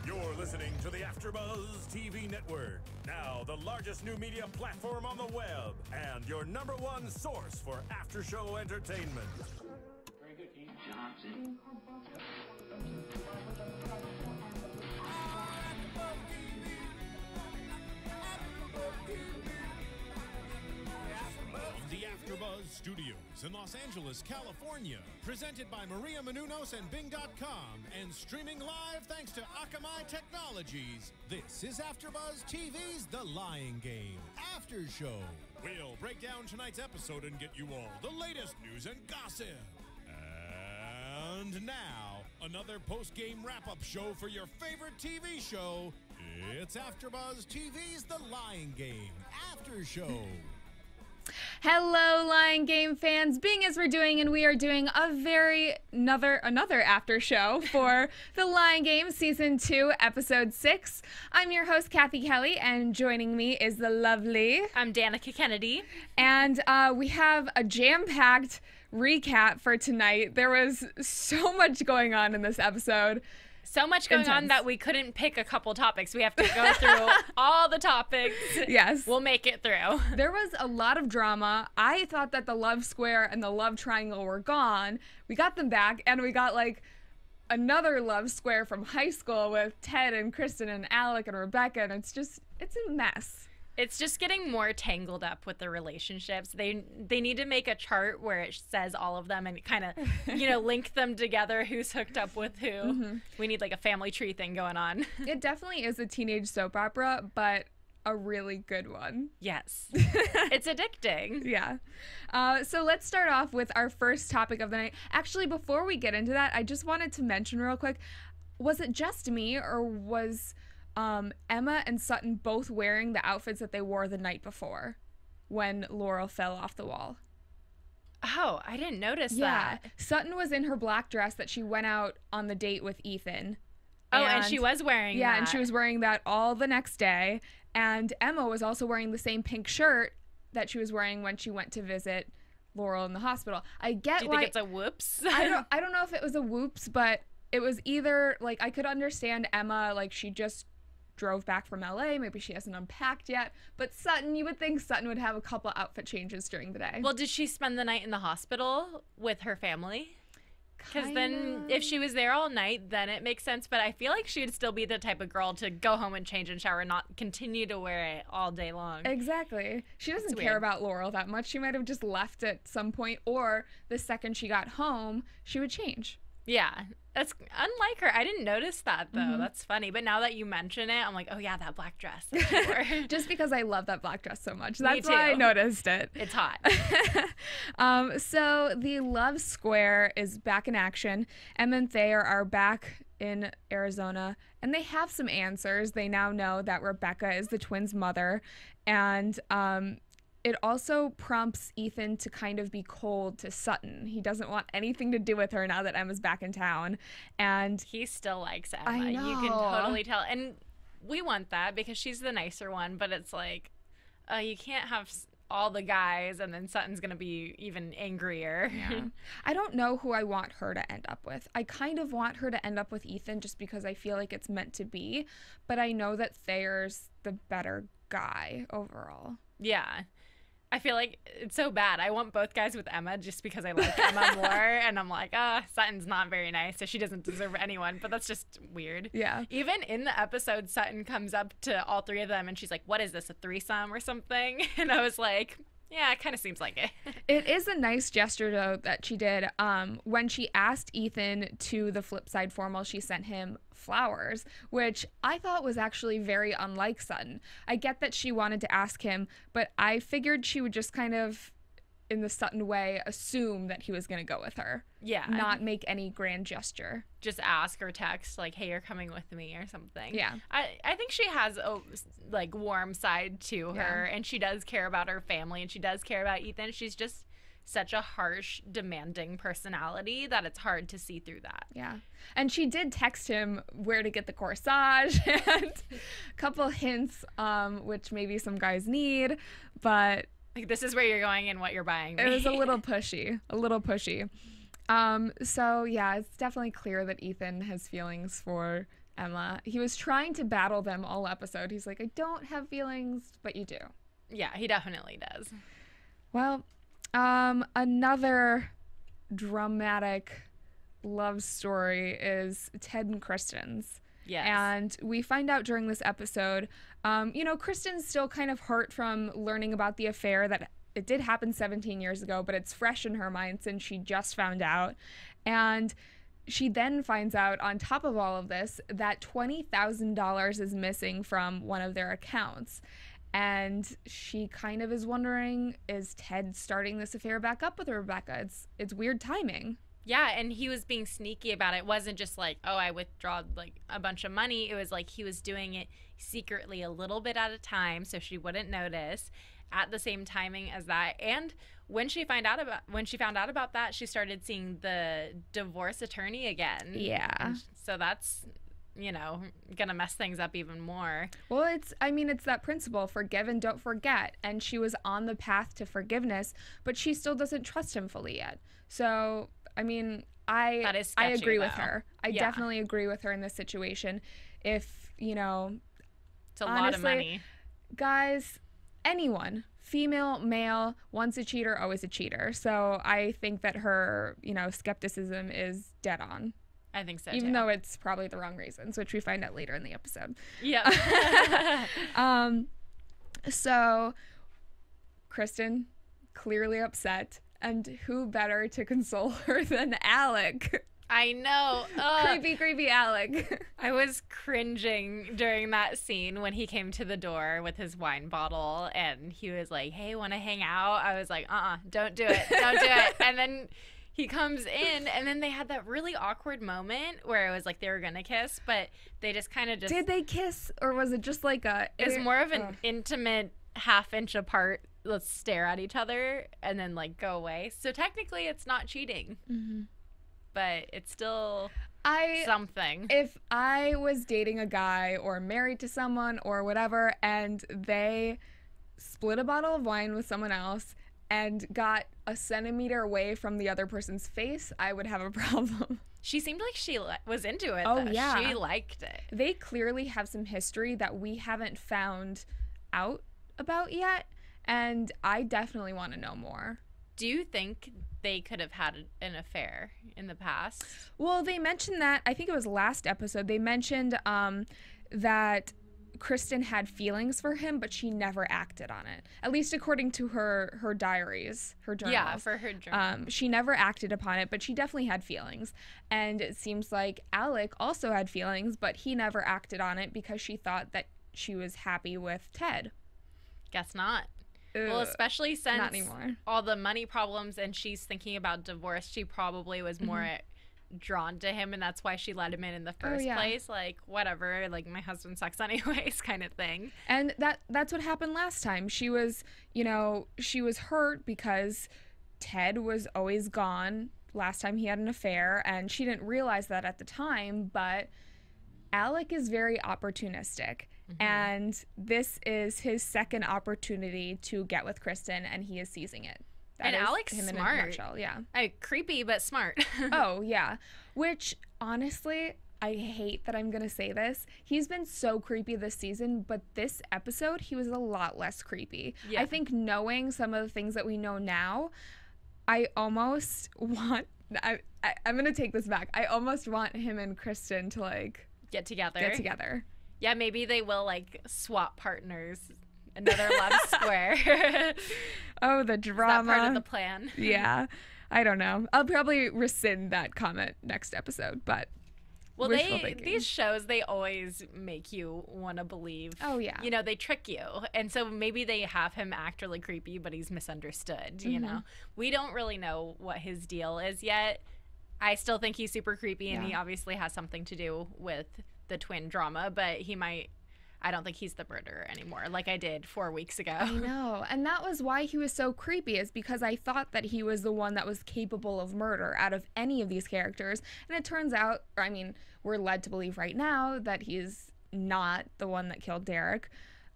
You're listening to the AFTERBUZZ TV network, now the largest new media platform on the web, and your #1 source for after-show entertainment. Very good, Ian Johnson. The AFTERBUZZ Studios in Los Angeles, California. Presented by Maria Menounos and Bing.com and streaming live thanks to Akamai Technologies. This is AFTERBUZZ TV's The Lying Game After Show. We'll break down tonight's episode and get you all the latest news and gossip. And now, another post-game wrap-up show for your favorite TV show. It's AFTERBUZZ TV's The Lying Game After Show. Hello, Lying Game fans. Being as we're doing, and we are doing another after show for The Lying Game Season 2, Episode 6. I'm your host, Cathy Kelley, and joining me is the lovely... I'm Danica Kennedy. And we have a jam-packed recap for tonight. There was so much going on in this episode. So much going on that we couldn't pick a couple topics. We have to go through all the topics. Yes. We'll make it through. There was a lot of drama. I thought that the love square and the love triangle were gone. We got them back, and we got, like, another love square from high school with Ted and Kristin and Alec and Rebecca, and it's a mess. It's just getting more tangled up with the relationships. They need to make a chart where it says all of them and kind of, link them together, who's hooked up with who. Mm-hmm. We need like a family tree thing going on. It definitely is a teenage soap opera, but a really good one. Yes. It's addicting. Yeah. So let's start off with our first topic of the night. Actually, before we get into that, I just wanted to mention real quick, was it just me, or was... Emma and Sutton both wearing the outfits that they wore the night before when Laurel fell off the wall? Oh, I didn't notice that. Yeah, Sutton was in her black dress that she went out on the date with Ethan. Oh, and she was wearing that. Yeah, and she was wearing that all the next day. And Emma was also wearing the same pink shirt that she was wearing when she went to visit Laurel in the hospital. Do you think it's a whoops? I don't know if it was a whoops, but it was either, like, I could understand Emma, like, she just drove back from LA, maybe she hasn't unpacked yet, but Sutton, you would think Sutton would have a couple outfit changes during the day. Well, did she spend the night in the hospital with her family? Because then if she was there all night, then it makes sense, but I feel like she would still be the type of girl to go home and change and shower and not continue to wear it all day long. Exactly. She doesn't care about Laurel that much. She might have just left at some point, or the second she got home, she would change. Yeah, that's unlike her. I didn't notice that, though. Mm-hmm. That's funny. But now that you mention it, I'm like, oh, yeah, that black dress. Just because I love that black dress so much. That's why I noticed it. It's hot. So the love square is back in action. Emma and Thayer are back in Arizona, and they have some answers. They now know that Rebecca is the twins' mother, and it also prompts Ethan to kind of be cold to Sutton. He doesn't want anything to do with her now that Emma's back in town. And he still likes Emma. I know. You can totally tell. And we want that because she's the nicer one. But it's like, you can't have all the guys and then Sutton's going to be even angrier. Yeah. I don't know who I want her to end up with. I kind of want her to end up with Ethan just because I feel like it's meant to be. But I know that Thayer's the better guy overall. Yeah. I feel like it's so bad. I want both guys with Emma just because I like Emma more. And I'm like, Sutton's not very nice, so she doesn't deserve anyone. But that's just weird. Yeah. Even in the episode, Sutton comes up to all three of them and she's like, what is this, a threesome or something? And I was like, yeah, it kind of seems like it. It is a nice gesture, though, that she did. When she asked Ethan to the Flipside Formal, she sent him flowers, which I thought was actually very unlike Sutton. I get that she wanted to ask him, but I figured she would just kind of, in the Sutton way, assume that he was going to go with her. Yeah. Not make any grand gesture. Just ask or text, like, hey, you're coming with me or something. Yeah. I think she has a, like, warm side to her, and she does care about her family, and she does care about Ethan. She's just such a harsh, demanding personality that it's hard to see through that. Yeah. And she did text him where to get the corsage and a couple hints, which maybe some guys need, but... Like, this is where you're going and what you're buying me. It was a little pushy. So, yeah, it's definitely clear that Ethan has feelings for Emma. He was trying to battle them all episode. He's like, I don't have feelings, but you do. Yeah, he definitely does. Well, another dramatic love story is Ted and Kristen's. Yes. And we find out during this episode, Kristen's still kind of hurt from learning about the affair that it did happen 17 years ago, but it's fresh in her mind since she just found out. And she then finds out, on top of all of this, that $20,000 is missing from one of their accounts. And she kind of is wondering, is Ted starting this affair back up with Rebecca? It's weird timing. Yeah, and he was being sneaky about it. It wasn't just like, oh, I withdrew like a bunch of money. It was like he was doing it secretly a little bit at a time so she wouldn't notice, at the same timing as that. And when she found out about that, she started seeing the divorce attorney again. Yeah. And so that's, gonna mess things up even more. Well, it's that principle, forgive and don't forget. And she was on the path to forgiveness, but she still doesn't trust him fully yet. So, I agree with her. I definitely agree with her in this situation. If, it's a lot of money. Guys, anyone, female, male, once a cheater, always a cheater. So I think that her, skepticism is dead on. I think so, even though it's probably the wrong reasons, which we find out later in the episode. Yeah. So Kristen, clearly upset, and who better to console her than Alec? I know. Creepy Alec. I was cringing during that scene when he came to the door with his wine bottle and he was like, hey, want to hang out? I was like, don't do it. Don't do it. And then he comes in, and then they had that really awkward moment where it was like they were going to kiss, but they just kind of just... Did they kiss, or was it just like a... It was more of an intimate half-inch apart, let's stare at each other, and then, like, go away. So technically, it's not cheating. Mm-hmm. But it's still something. If I was dating a guy or married to someone or whatever, and they split a bottle of wine with someone else and got a centimeter away from the other person's face, I would have a problem. She seemed like she was into it, though. Yeah. She liked it. They clearly have some history that we haven't found out about yet, and I definitely want to know more. Do you think they could have had an affair in the past? Well, they mentioned that, I think it was last episode, they mentioned that Kristen had feelings for him, but she never acted on it. At least according to her diaries, her journals. Yeah, for her journal. She never acted upon it, but she definitely had feelings. And it seems like Alec also had feelings, but he never acted on it because she thought that she was happy with Ted. Guess not. Well, especially since not anymore. All the money problems and she's thinking about divorce, she probably was more drawn to him, and that's why she let him in the first place. Like, whatever, like, my husband sucks anyways kind of thing. And that's what happened last time. She was hurt because Ted was always gone last time he had an affair, and she didn't realize that at the time, but Alec is very opportunistic. Mm-hmm. And this is his second opportunity to get with Kristen, and he is seizing it. And Alec's smart. In a nutshell, yeah. Creepy, but smart. Oh, yeah. Which, honestly, I hate that I'm going to say this. He's been so creepy this season, but this episode, he was a lot less creepy. Yeah. I think knowing some of the things that we know now, I almost want... I'm going to take this back. I almost want him and Kristen to, like... Get together. Yeah, maybe they will, like, swap partners. Another love square. Oh, the drama. Is that part of the plan? Yeah. I don't know. I'll probably rescind that comment next episode, but well, these shows, they always make you want to believe. Oh, yeah. You know, they trick you. And so maybe they have him act really creepy, but he's misunderstood, you know? We don't really know what his deal is yet. I still think he's super creepy, and he obviously has something to do with the twin drama, but I don't think he's the murderer anymore, like I did 4 weeks ago. I know. And that was why he was so creepy, is because I thought that he was the one that was capable of murder out of any of these characters. And it turns out, we're led to believe right now that he's not the one that killed Derek.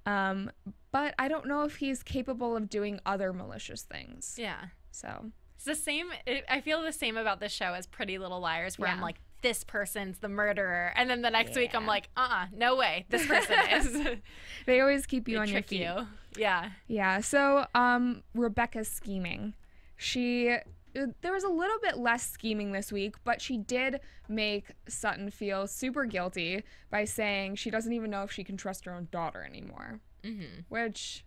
But I don't know if he's capable of doing other malicious things. Yeah. So... It's the same. I feel the same about this show as Pretty Little Liars, where I'm like, this person's the murderer. And then the next week I'm like, no way, this person is. They always keep you on your feet. Yeah. Yeah. So Rebecca's scheming. There was a little bit less scheming this week, but she did make Sutton feel super guilty by saying she doesn't even know if she can trust her own daughter anymore. Mm-hmm. Which,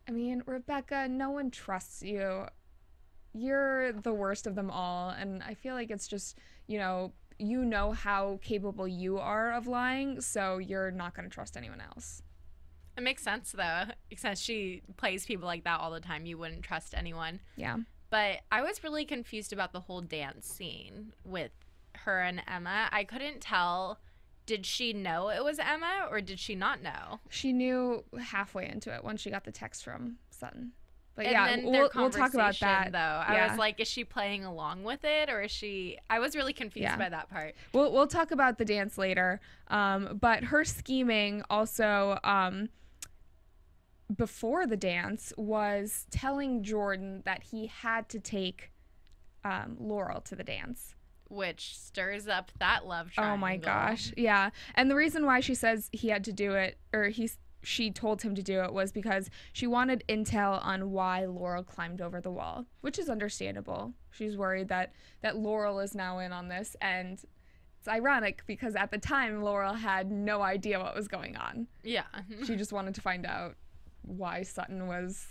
I mean, Rebecca, no one trusts you. You're the worst of them all, and I feel like it's just, you know how capable you are of lying, so you're not going to trust anyone else. It makes sense, though, since she plays people like that all the time. You wouldn't trust anyone. Yeah. But I was really confused about the whole dance scene with her and Emma. I couldn't tell, did she know it was Emma or did she not know? She knew halfway into it once she got the text from Sutton. But and yeah, then we'll talk about that. Though I was like, is she playing along with it or is she? I was really confused by that part. We'll talk about the dance later. But her scheming also before the dance was telling Jordan that he had to take Laurel to the dance. Which stirs up that love triangle. Oh my gosh. Yeah. And the reason why she says he had to do it, or she told him to do it, was because she wanted intel on why Laurel climbed over the wall, which is understandable. She's worried that Laurel is now in on this, and it's ironic because at the time Laurel had no idea what was going on. Yeah. She just wanted to find out why Sutton was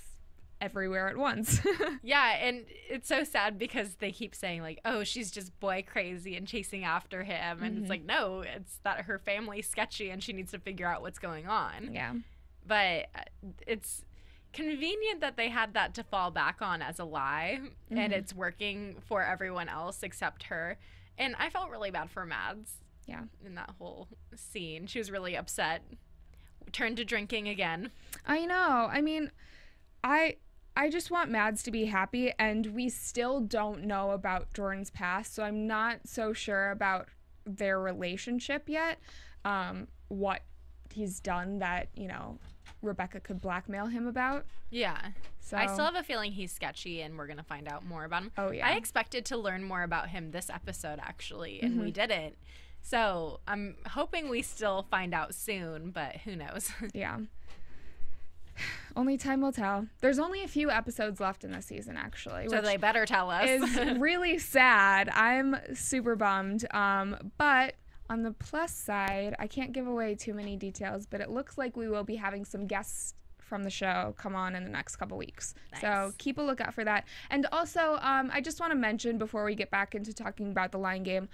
everywhere at once. Yeah, and it's so sad because they keep saying like, oh, she's just boy crazy and chasing after him, and it's like, no, it's that her family's sketchy and she needs to figure out what's going on. Yeah. But it's convenient that they had that to fall back on as a lie, and it's working for everyone else except her. And I felt really bad for Mads. Yeah. In that whole scene. She was really upset. Turned to drinking again. I know. I mean, I just want Mads to be happy, and we still don't know about Jordan's past, so I'm not so sure about their relationship yet. What he's done that, Rebecca could blackmail him about. Yeah. So I still have a feeling he's sketchy, and we're going to find out more about him. Oh, yeah. I expected to learn more about him this episode, actually, and we didn't. So I'm hoping we still find out soon, but who knows? Yeah. Only time will tell. There's only a few episodes left in this season, actually. So they better tell us. Is really sad. I'm super bummed. But on the plus side, I can't give away too many details, but it looks like we will be having some guests from the show come on in the next couple weeks. Nice. So keep a lookout for that. And also, I just want to mention before we get back into talking about the Lying Game,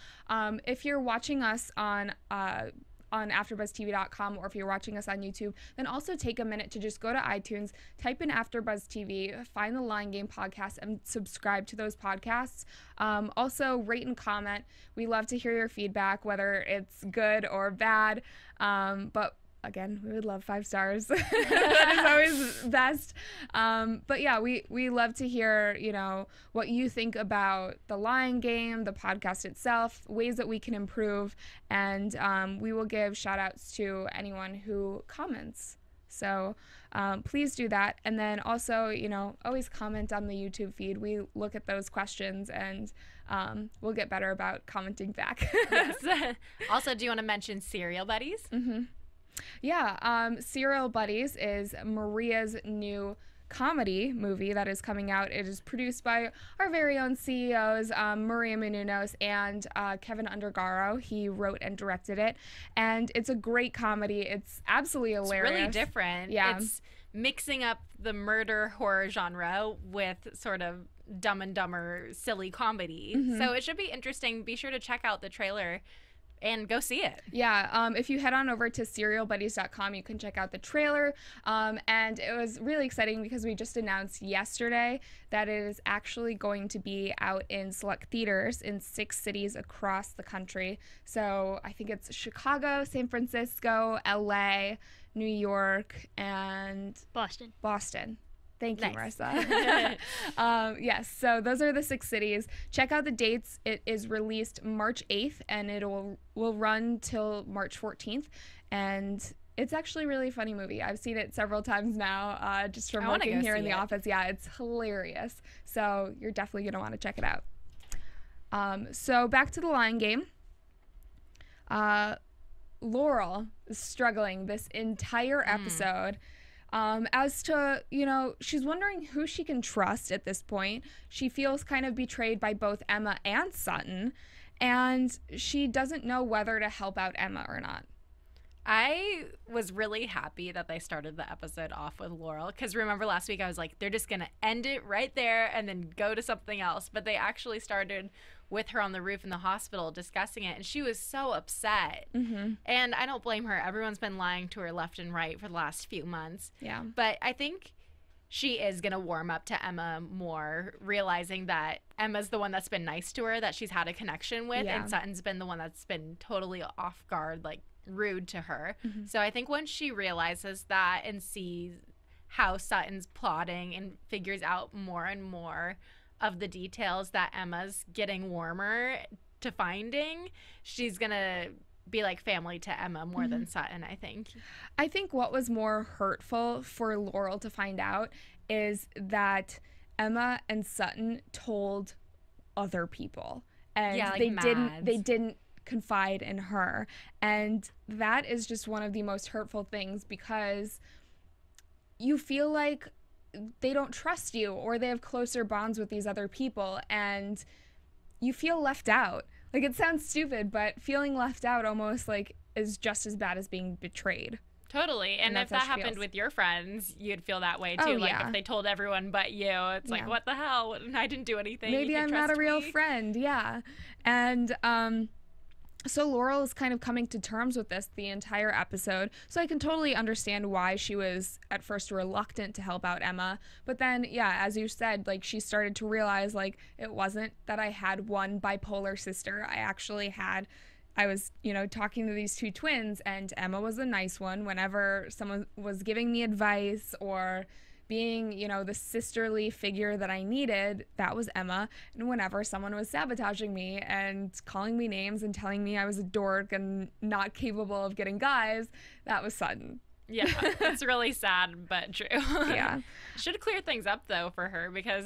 if you're watching us on AfterBuzzTV.com, or if you're watching us on YouTube, then also take a minute to just go to iTunes, type in AfterBuzz TV, find the Lying Game podcast, and subscribe to those podcasts. Also, rate and comment. We love to hear your feedback, whether it's good or bad. But again, we would love 5 stars. That is always best. But yeah, we love to hear, what you think about the Lying Game, the podcast itself, ways that we can improve, and we will give shout outs to anyone who comments. So please do that. And then also, always comment on the YouTube feed. We look at those questions, and we'll get better about commenting back. Yes. Also, do you want to mention Serial Buddies? Mm-hmm. Yeah, Serial Buddies is Maria's new comedy movie that is coming out. It is produced by our very own CEOs, Maria Menounos and Kevin Undergaro. He wrote and directed it, and it's a great comedy. It's absolutely hilarious. It's really different. Yeah. It's mixing up the murder horror genre with sort of Dumb and Dumber silly comedy. So it should be interesting. Be sure to check out the trailer and go see it. Yeah, if you head on over to serialbuddies.com, you can check out the trailer. And it was really exciting because we just announced yesterday that it is actually going to be out in select theaters in 6 cities across the country. So I think it's Chicago, San Francisco, LA, New York, and Boston. Thank you, Nice. Marissa. Yes, so those are the 6 cities. Check out the dates. It is released March 8th, and it will run till March 14th. And it's actually a really funny movie. I've seen it several times now, just from working here in the office. Yeah, it's hilarious. So you're definitely going to want to check it out. So back to the Lying Game. Laurel is struggling this entire episode as to, she's wondering who she can trust at this point. She feels kind of betrayed by both Emma and Sutton, and she doesn't know whether to help out Emma or not. I was really happy that they started the episode off with Laurel, because remember last week I was like, they're just going to end it right there and then go to something else. But they actually started with her on the roof in the hospital discussing it, and she was so upset. And I don't blame her. Everyone's been lying to her left and right for the last few months. Yeah. But I think she is going to warm up to Emma more, realizing that Emma's the one that's been nice to her, that she's had a connection with, and Sutton's been the one that's been totally off guard, like rude to her. So I think once she realizes that and sees how Sutton's plotting and figures out more and more of the details that Emma's getting warmer to finding, she's gonna be like family to Emma more than Sutton, I think. I think what was more hurtful for Laurel to find out is that Emma and Sutton told other people, and they didn't confide in her, and that is just one of the most hurtful things, because you feel like they don't trust you, or they have closer bonds with these other people, and you feel left out. Like, it sounds stupid, but feeling left out almost like is just as bad as being betrayed. Totally. And if that happened with your friends, you'd feel that way too. If they told everyone but you, it's like, what the hell? I didn't do anything. Maybe I'm not a real friend. Yeah. And so Laurel is kind of coming to terms with this the entire episode. So I can totally understand why she was at first reluctant to help out Emma. But then, as you said, like, she started to realize, like, it wasn't that I had one bipolar sister. I was, talking to these two twins, and Emma was a nice one. Whenever someone was giving me advice or being, the sisterly figure that I needed, that was Emma. And whenever someone was sabotaging me and calling me names and telling me I was a dork and not capable of getting guys, that was Sutton. Yeah, it's really sad, but true. Yeah. Should clear things up, though, for her, because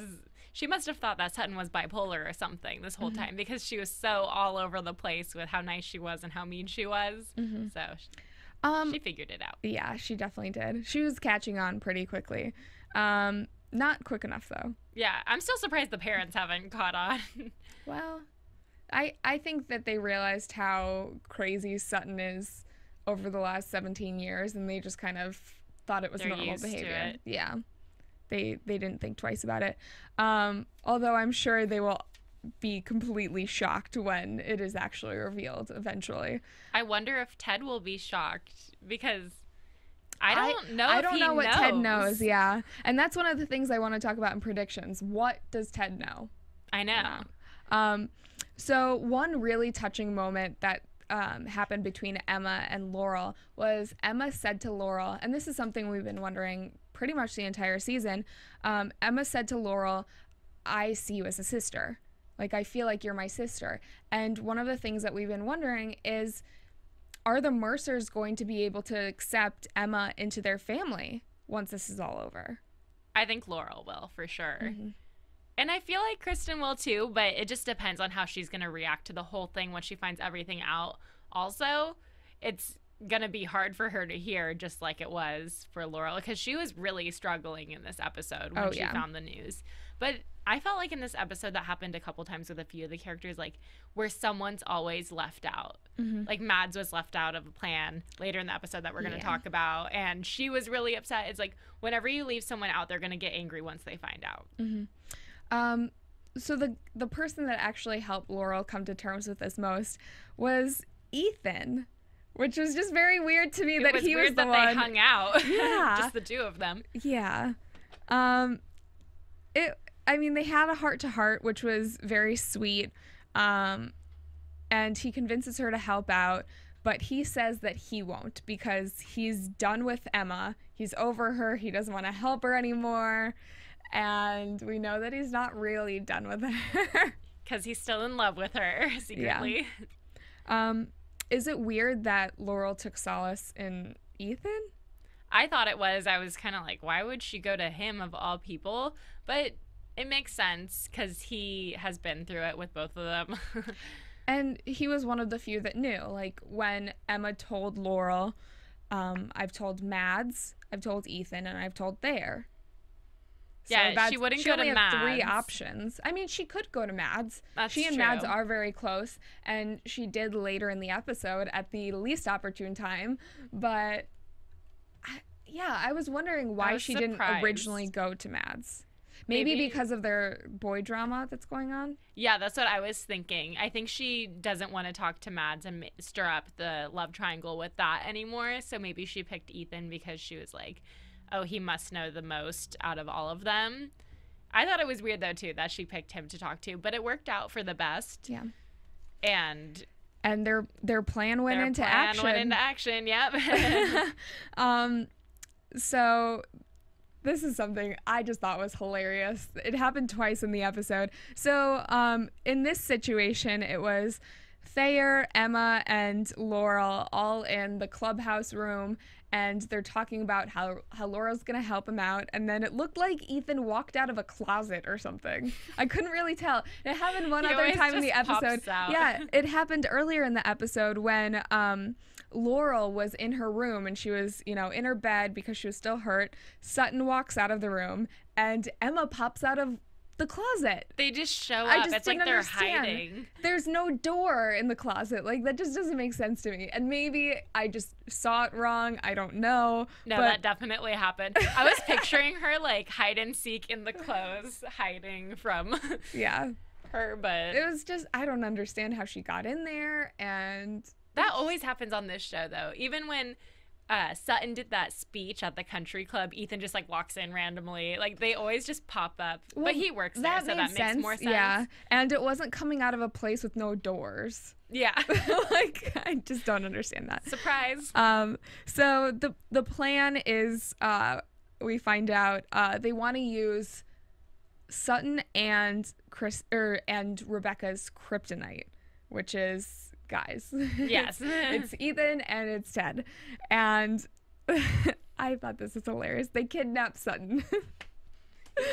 she must have thought that Sutton was bipolar or something this whole time, because she was so all over the place with how nice she was and how mean she was. So she figured it out. Yeah, she definitely did. She was catching on pretty quickly. Not quick enough, though. Yeah, I'm still surprised the parents haven't caught on. Well, I think that they realized how crazy Sutton is over the last 17 years, and they just kind of thought it was normal behavior. Yeah. They didn't think twice about it. Although I'm sure they will be completely shocked when it is actually revealed eventually. I wonder if Ted will be shocked, because I don't know what Ted knows. Yeah. And that's one of the things I want to talk about in predictions. What does Ted know? I know. So one really touching moment that happened between Emma and Laurel was Emma said to Laurel, and this is something we've been wondering pretty much the entire season. Emma said to Laurel, I see you as a sister. Like, I feel like you're my sister. And one of the things that we've been wondering is, are the Mercers going to be able to accept Emma into their family once this is all over? I think Laurel will, for sure. And I feel like Kristen will too, but it just depends on how she's going to react to the whole thing when she finds everything out. Also, it's going to be hard for her to hear, just like it was for Laurel, because she was really struggling in this episode when she found the news. But I felt like in this episode that happened a couple times with a few of the characters, like, where someone's always left out. Like, Mads was left out of the plan later in the episode that we're going to talk about, and she was really upset. It's like, whenever you leave someone out, they're going to get angry once they find out. So the person that actually helped Laurel come to terms with this most was Ethan, which was just very weird to me that he was the one. They hung out. Yeah. Just the two of them. Yeah. They had a heart-to-heart, which was very sweet. And he convinces her to help out, but he says that he won't, because he's done with Emma. He's over her. He doesn't want to help her anymore. And we know that he's not really done with her. Because he's still in love with her, secretly. Yeah. Is it weird that Laurel took solace in Ethan? I thought it was. I was kind of like, why would she go to him of all people? But it makes sense, because he has been through it with both of them. And he was one of the few that knew. Like, when Emma told Laurel, I've told Mads, I've told Ethan, and I've told Thayer. So Yeah, she wouldn't go to only Mads. had 3 options. I mean, she could go to Mads. She and true. Mads are very close, and she did later in the episode at the least opportune time. But, I was wondering why she didn't originally go to Mads. Maybe because of their boy drama that's going on? Yeah, that's what I was thinking. I think she doesn't want to talk to Mads and stir up the love triangle with that anymore. So maybe she picked Ethan because she was like, oh, he must know the most out of all of them. I thought it was weird, though, too, that she picked him to talk to. But it worked out for the best. Yeah. And their plan went into action. Went into action, yep. So this is something I just thought was hilarious. It happened twice in the episode. So in this situation, it was Thayer, Emma, and Laurel all in the clubhouse room, and they're talking about how Laurel's going to help him out, and then it looked like Ethan walked out of a closet or something. I couldn't really tell. It happened one other time in the episode. Yeah, it happened earlier in the episode when Laurel was in her room and she was, in her bed because she was still hurt. Sutton walks out of the room and Emma pops out of the closet. They just show up. It's like they're understand. hiding. There's no door in the closet. Like, that just doesn't make sense to me. And maybe I just saw it wrong. I don't know. No, that definitely happened. I was picturing her like hide and seek in the clothes, hiding from her, but it was just, I don't understand how she got in there. And that always happens on this show, though. Even when Sutton did that speech at the country club, Ethan just like walks in randomly. Like, they always just pop up. Well, but he works there, so that makes more sense. Yeah, and it wasn't coming out of a place with no doors. Yeah. Like, I just don't understand that. Surprise. So the plan is, we find out they want to use Sutton and and Rebecca's kryptonite, which is, guys. Yes. It's Ethan and it's Ted. And I thought this was hilarious. They kidnapped Sutton.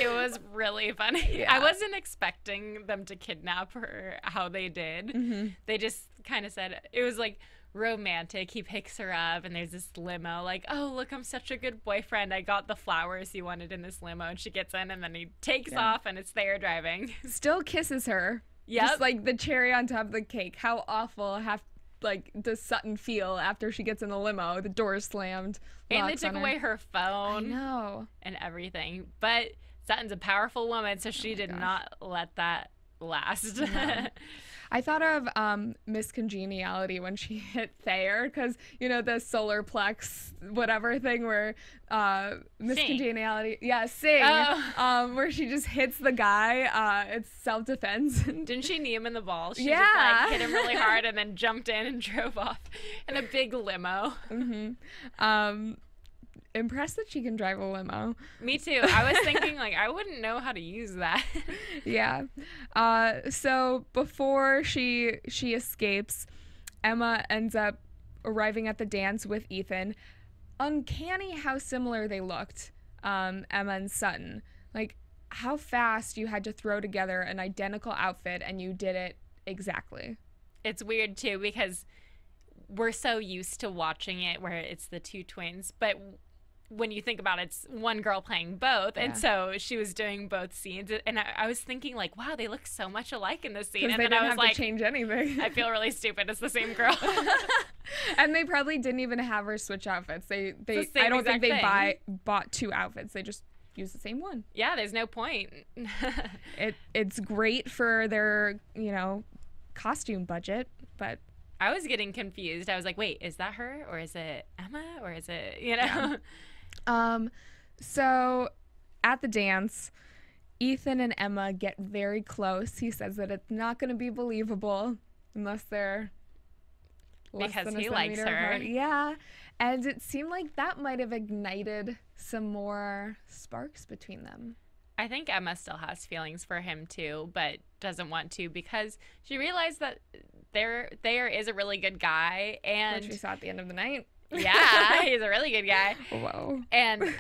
It was really funny. Yeah. I wasn't expecting them to kidnap her how they did. Mm-hmm. They just kind of said, it was like romantic. He picks her up and there's this limo. Like, oh, look, I'm such a good boyfriend. I got the flowers you wanted in this limo. And she gets in and then he takes off and it's Thayer driving. Still kisses her. Yep. Just like the cherry on top of the cake. How awful does Sutton feel after she gets in the limo? The door is slammed. And they took away her phone. I know. And everything. But Sutton's a powerful woman, so she did not let that last. No. I thought of Miss Congeniality when she hit Thayer, because, the solar plex whatever thing where Miss Congeniality, sing, where she just hits the guy. It's self-defense. Didn't she knee him in the balls? She just like hit him really hard and then jumped in and drove off in a big limo. Mm-hmm. Impressed that she can drive a limo. Me too. I was thinking, like, I wouldn't know how to use that. Yeah. So before she escapes, Emma ends up arriving at the dance with Ethan. Uncanny how similar they looked, Emma and Sutton. Like, how fast you had to throw together an identical outfit and you did it exactly. It's weird, too, because we're so used to watching it where it's the two twins, but when you think about it, it's one girl playing both, and so she was doing both scenes, and I was thinking, like, wow, they look so much alike in this scene, and then I was like, to change anything. I feel really stupid. It's the same girl. And they probably didn't even have her switch outfits. I don't think they bought 2 outfits. They just used the same one. Yeah, there's no point. It's great for their costume budget, but I was getting confused. I was like, wait, is that her, or is it Emma, or is it Yeah. So at the dance, Ethan and Emma get very close. He says that it's not going to be believable unless they're because he likes her. Apart. Yeah. And it seemed like that might have ignited some more sparks between them. I think Emma still has feelings for him too, but doesn't want to because she realized that Thayer is a really good guy, and which we saw at the end of the night. Yeah, he's a really good guy. Whoa. And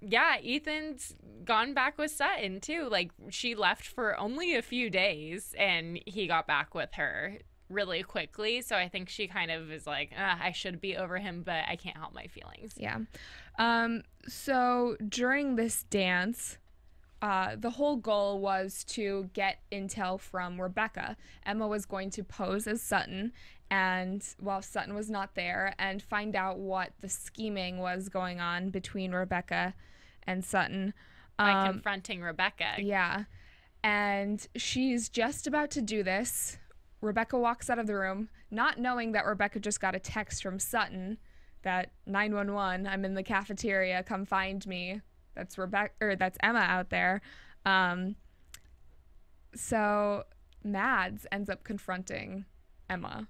yeah, Ethan's gone back with Sutton too. Like, she left for only a few days and he got back with her really quickly. So I think she kind of is like, I should be over him, but I can't help my feelings. Yeah. So during this dance, the whole goal was to get intel from Rebecca. Emma was going to pose as Sutton, and while Sutton was not there, and find out what the scheming was going on between Rebecca and Sutton. By confronting Rebecca. Yeah. And she's just about to do this. Rebecca walks out of the room, not knowing that Rebecca just got a text from Sutton that 911, I'm in the cafeteria, come find me. That's that's Emma out there. So Mads ends up confronting Emma.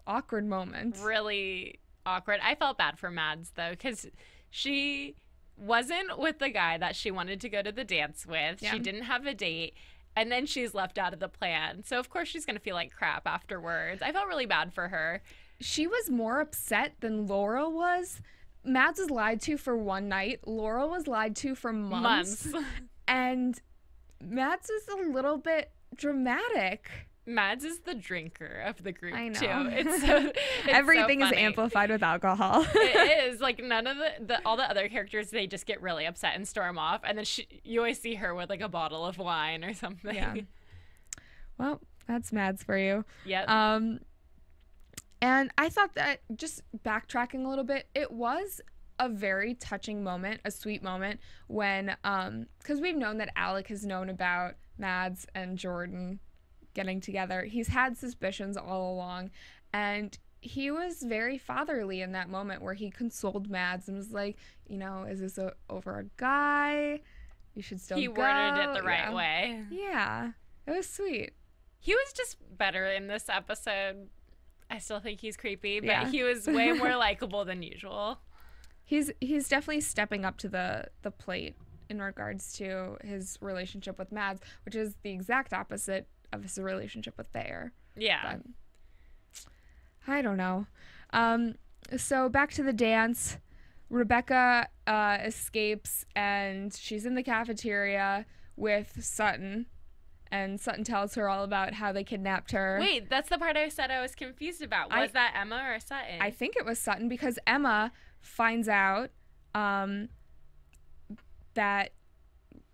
Awkward moment. Really awkward. I felt bad for Mads though, because she wasn't with the guy that she wanted to go to the dance with. Yeah. She didn't have a date. And then she's left out of the plan. So, of course, she's going to feel like crap afterwards. I felt really bad for her. She was more upset than Laurel was. Mads was lied to for one night. Laurel was lied to for months. And Mads was a little bit dramatic. Mads is the drinker of the group, I know. too. It's Everything so is amplified with alcohol. It is. Like, none of all the other characters, they just get really upset and storm off. And then you always see her with, like, a bottle of wine or something. Yeah. Well, that's Mads for you. Yep. And I thought that, just backtracking a little bit, it was a very touching moment, a sweet moment, when, because we've known that Alec has known about Mads and Jordan getting together. He's had suspicions all along, and he was very fatherly in that moment where he consoled Mads and was like, you know, is this over a guy? You should still go. He worded it the right way. Yeah, it was sweet. He was just better in this episode. I still think he's creepy, but he was way more likable than usual. He's definitely stepping up to the plate in regards to his relationship with Mads, which is the exact opposite of his relationship with Thayer. Yeah. But I don't know. So back to the dance. Rebecca escapes, and she's in the cafeteria with Sutton. And Sutton tells her all about how they kidnapped her. Wait, that's the part I said I was confused about. Was that Emma or Sutton? I think it was Sutton, because Emma finds out that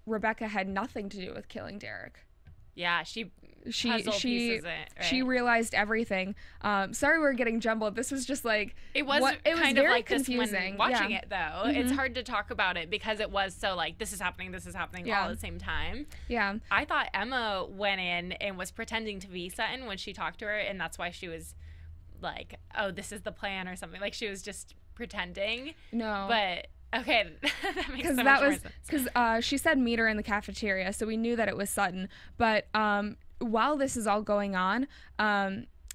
Rebecca had nothing to do with killing Derek. Yeah, she realized everything. Sorry, we're getting jumbled. This was just like it was kind of like confusing. This when watching it though. Mm-hmm. It's hard to talk about it because it was so like this is happening all at the same time. Yeah. I thought Emma went in and was pretending to be Sutton when she talked to her, and that's why she was like, "Oh, this is the plan" or something. Like she was just pretending. No. But okay, that makes so much more sense. Because she said meet her in the cafeteria, so we knew that it was Sutton. But while this is all going on,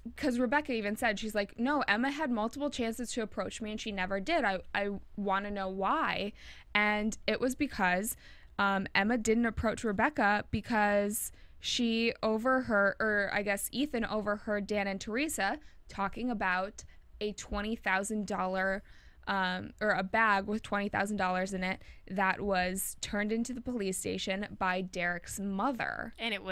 because Rebecca even said, she's like, no, Emma had multiple chances to approach me and she never did. I want to know why. And it was because Emma didn't approach Rebecca because she overheard, or I guess Ethan overheard Dan and Theresa talking about a $20,000 or a bag with $20,000 in it that was turned into the police station by Derek's mother. And it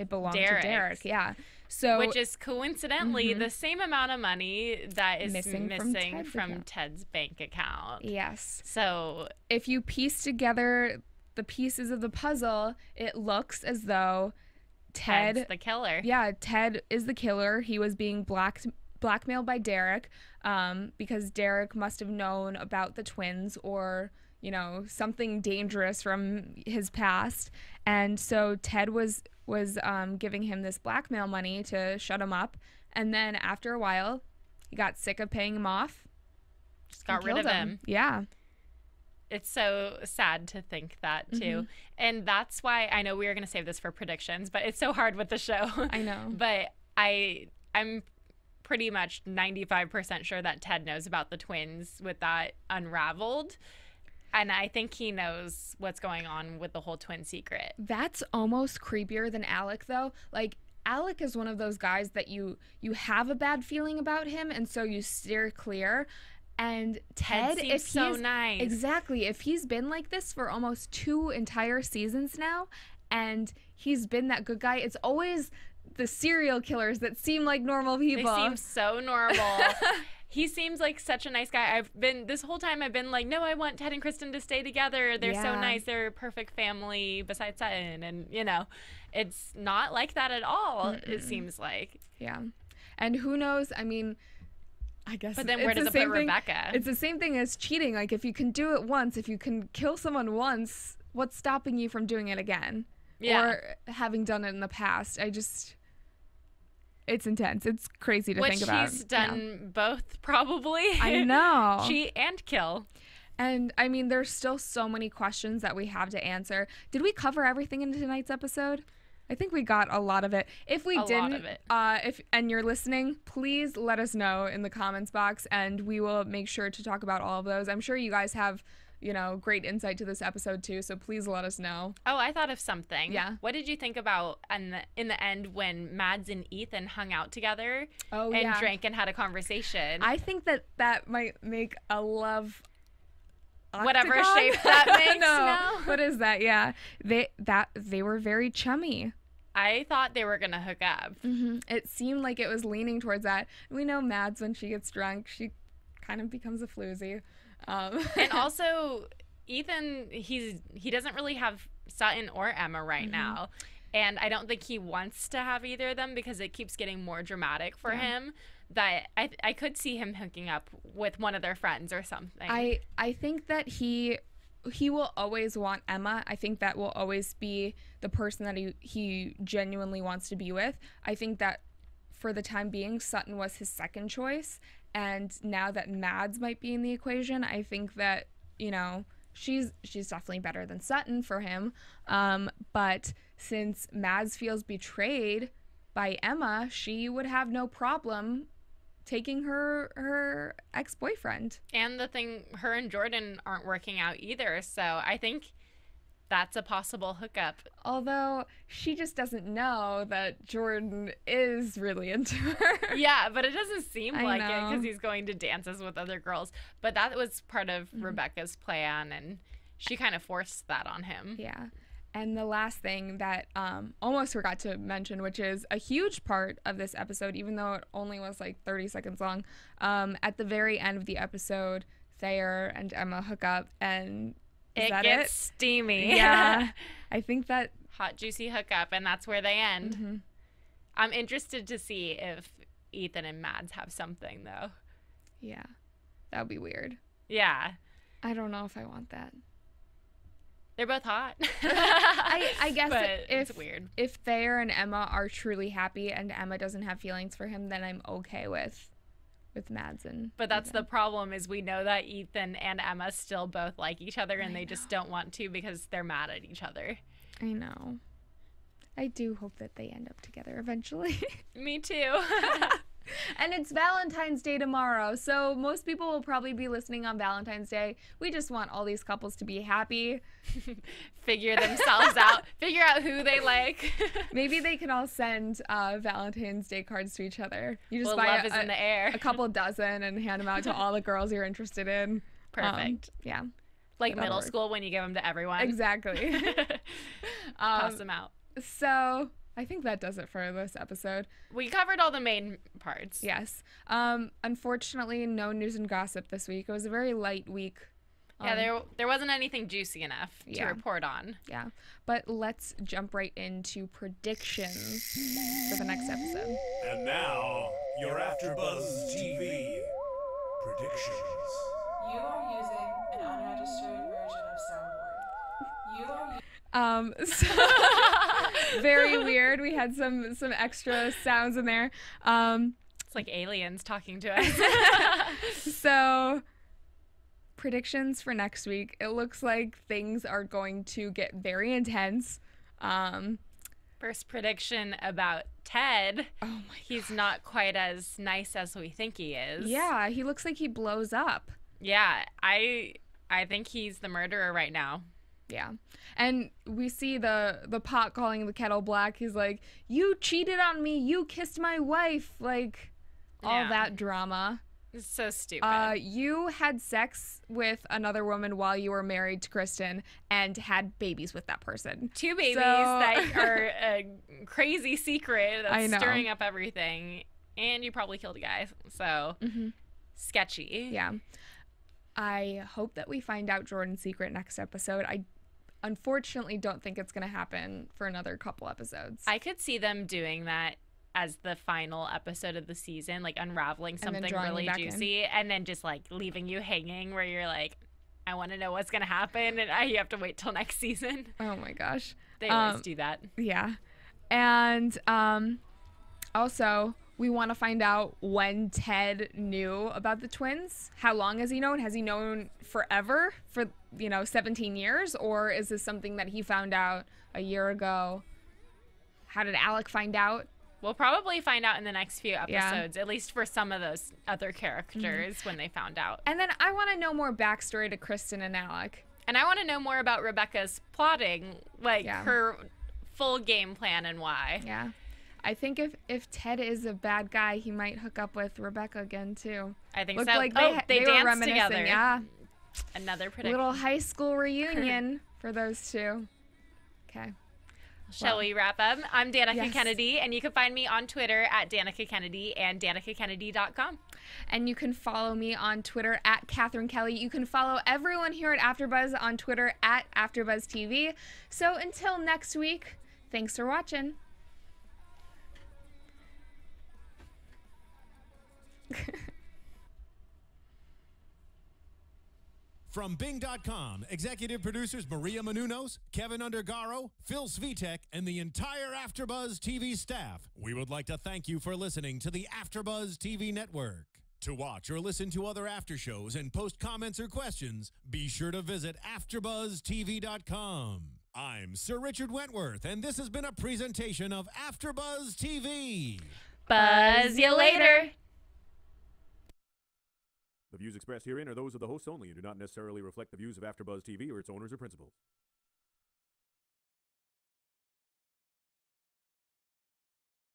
belonged to Derek, yeah. So, which is coincidentally the same amount of money that is missing from Ted's bank account. Yes. So if you piece together the pieces of the puzzle, it looks as though Ted's the killer. Yeah, Ted is the killer. He was being blackmailed by Derek because Derek must have known about the twins or, you know, something dangerous from his past. And so Ted was giving him this blackmail money to shut him up. And then after a while, he got sick of paying him off. Just got rid of him. Yeah. It's so sad to think that, too. And that's why I know we were going to save this for predictions, but it's so hard with the show. I know. But I'm pretty much 95% sure that Ted knows about the twins with that unraveled. And I think he knows what's going on with the whole twin secret. That's almost creepier than Alec, though. Like, Alec is one of those guys that you have a bad feeling about him, and so you steer clear. And Ted seems so nice. Exactly. If he's been like this for almost 2 entire seasons now, and he's been that good guy, it's always the serial killers that seem like normal people. They seem so normal. He seems like such a nice guy. This whole time I've been like, no, I want Ted and Kristen to stay together. They're so nice. They're a perfect family besides Sutton. And, it's not like that at all, it seems like. Yeah. And who knows? I mean, I guess. But then where does it put Rebecca? It's the same thing as cheating. Like, if you can do it once, if you can kill someone once, what's stopping you from doing it again? Yeah. Or having done it in the past. It's intense. It's crazy to think about. He's done both, probably. I know. Cheat and kill. And, I mean, there's still so many questions that we have to answer. Did we cover everything in tonight's episode? I think we got a lot of it. If we didn't, lot of it. And you're listening, please let us know in the comments box, and we will make sure to talk about all of those. I'm sure you guys have, great insight to this episode too, so please let us know. Oh, I thought of something. Yeah. What did you think about in the end when Mads and Ethan hung out together and drank and had a conversation? I think that might make a love whatever octagon? shape that makes. No. What is that? Yeah. They were very chummy. I thought they were going to hook up. Mm-hmm. It seemed like it was leaning towards that. We know Mads, when she gets drunk, she kind of becomes a floozy. And also, Ethan, he doesn't really have Sutton or Emma right now. And I don't think he wants to have either of them because it keeps getting more dramatic for him. That I could see him hooking up with one of their friends or something. I think that he will always want Emma. I think that will always be the person that he genuinely wants to be with. I think that for the time being, Sutton was his second choice. And now that Mads might be in the equation, I think that, she's definitely better than Sutton for him. But since Mads feels betrayed by Emma, she would have no problem taking her ex-boyfriend. And the thing, her and Jordan aren't working out either, so I think that's a possible hookup. Although she just doesn't know that Jordan is really into her. Yeah, but it doesn't seem like it because he's going to dances with other girls. But that was part of Rebecca's plan, and she kind of forced that on him. Yeah. And the last thing that almost forgot to mention, which is a huge part of this episode, even though it only was like 30 seconds long, at the very end of the episode, Thayer and Emma hook up, and it gets steamy. Yeah. I think that... Hot, juicy hookup, and that's where they end. Mm-hmm. I'm interested to see if Ethan and Mads have something, though. Yeah. That would be weird. Yeah. I don't know if I want that. They're both hot. I guess but it's weird. If Thayer and Emma are truly happy and Emma doesn't have feelings for him, then I'm okay with Mads and But that's Ethan. the problem, is we know that Ethan and Emma still both like each other, and they just don't want to because they're mad at each other. I know. I do hope that they end up together eventually. Me too. And it's Valentine's Day tomorrow, so most people will probably be listening on Valentine's Day. We just want all these couples to be happy. Figure themselves out. Figure out who they like. Maybe they can all send Valentine's Day cards to each other. You just buy love is in the air. a couple dozen and hand them out to all the girls you're interested in. Perfect. Yeah. Like middle school when you give them to everyone. Exactly. Toss them out. So I think that does it for this episode. We covered all the main parts. Yes. Unfortunately, no news and gossip this week. It was a very light week. Yeah, there wasn't anything juicy enough to report on. Yeah. But let's jump right into predictions for the next episode. And now, your AFTERBUZZ TV predictions. You are using an unregistered version of Soundboard. You are very weird. We had some extra sounds in there. It's like aliens talking to us. So, predictions for next week. It looks like things are going to get very intense. First prediction about Ted. Oh my He's not quite as nice as we think he is. Yeah, he looks like he blows up. Yeah, I think he's the murderer right now. Yeah. And we see the pot calling the kettle black. He's like, "You cheated on me. You kissed my wife." Like, all that drama. So stupid. You had sex with another woman while you were married to Kristen and had babies with that person. 2 babies that are a crazy secret I that's know. stirring up everything. And you probably killed a guy. So, sketchy. Yeah. I hope that we find out Jordan's secret next episode. I unfortunately don't think it's going to happen for another couple episodes. I could see them doing that as the final episode of the season, like unraveling And then something drawing you really back juicy and then just like leaving you hanging where you're like, I want to know what's going to happen. And you have to wait till next season. Oh my gosh. They always do that. Yeah. And also, we want to find out when Ted knew about the twins. How long has he known? Has he known forever for, 17 years? Or is this something that he found out a year ago? How did Alec find out? We'll probably find out in the next few episodes, at least for some of those other characters when they found out. And then I want to know more backstory to Kristin and Alec. And I want to know more about Rebecca's plotting, her full game plan and why. Yeah. I think if Ted is a bad guy, he might hook up with Rebecca again, too. I think Looked so. like they were danced reminiscing. together. Yeah. Another prediction. Little high school reunion for those two. Okay. Shall we wrap up? I'm Danica Yes. Kennedy, and you can find me on Twitter at Danica Kennedy and danicakennedy.com. And you can follow me on Twitter at Cathy Kelley. You can follow everyone here at AfterBuzz on Twitter at AfterBuzz TV. So until next week, thanks for watching. From Bing.com, executive producers Maria Menounos, Kevin Undergaro, Phil Svitek, and the entire AfterBuzz TV staff, we would like to thank you for listening to the AfterBuzz TV network. To watch or listen to other after shows and post comments or questions, be sure to visit AfterBuzzTV.com. I'm Sir Richard Wentworth, and this has been a presentation of AfterBuzz TV. Buzz you later. The views expressed herein are those of the hosts only and do not necessarily reflect the views of AfterBuzz TV or its owners or principals.